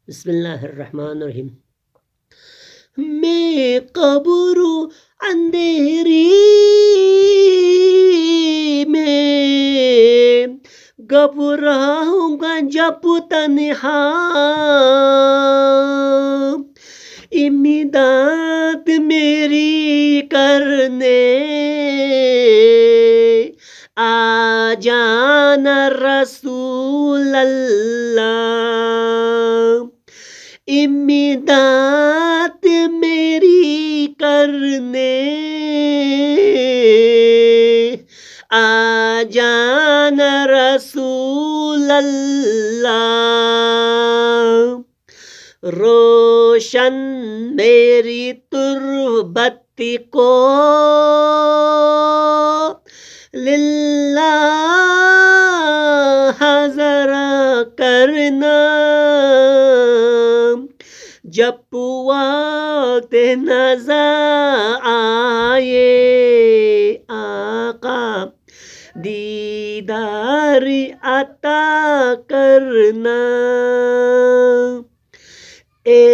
بسم اللہ الرحمن الرحیم. میں قبر اندھیری میں گھبراؤں گا جب تنہا، امداد میری کرنے آ جانا رسول اللہ. امداد میری کرنے آ جانا رسول اللہ. روشن میری تربتی کو للہ ذرا کرنا، جب وقت نظر آئے آقا دیدار عطا کرنا. اے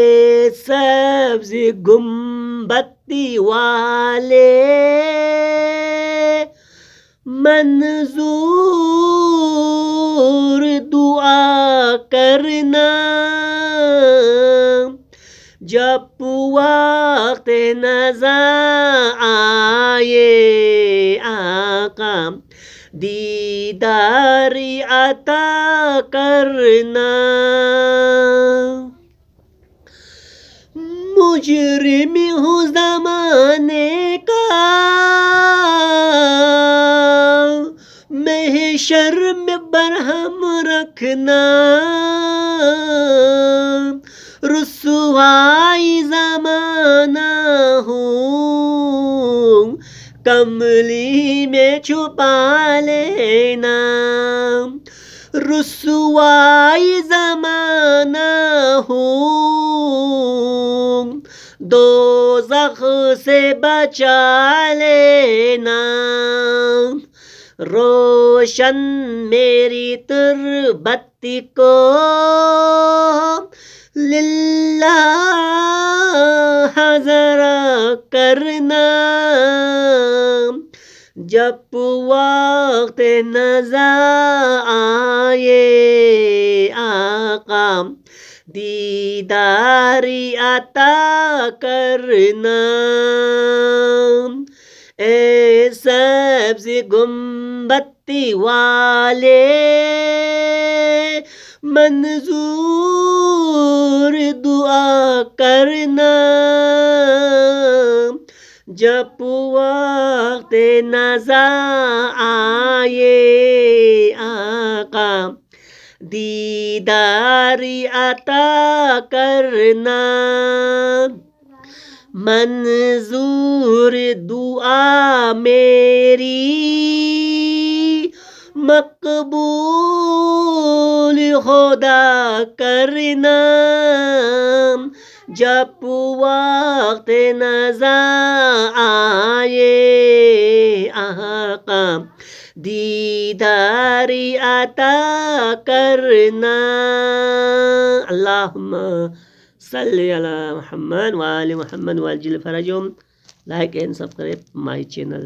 سبز گنبدی والے منظور دعا کرنا، جب وقت نظر آئے آقا دیدار عطا کرنا. مجرم ہوں زمانے کا محشر میں برہم رکھنا، رسوائی زمانہ ہوں کملی میں چھپا لینا، رسوائی زمانہ ہوں دوزخ سے بچا لینا. روشن میری تربتی کو للہ ذرا کرنا، جب وقت نظر آئے آقا دیدار عطا کرنا. اے سبز گنبدی والے منظور دعا کرنا، جب وقت نظر آئے آقا دیدار عطا کرنا. منظور دعا میری مقبول خدا کرنا، جب وقت نظر آئے آقا دیدار عطا کرنا. اللہم صلی علی محمد وآل محمد وعجل فرجهم. Like and subscribe my channel.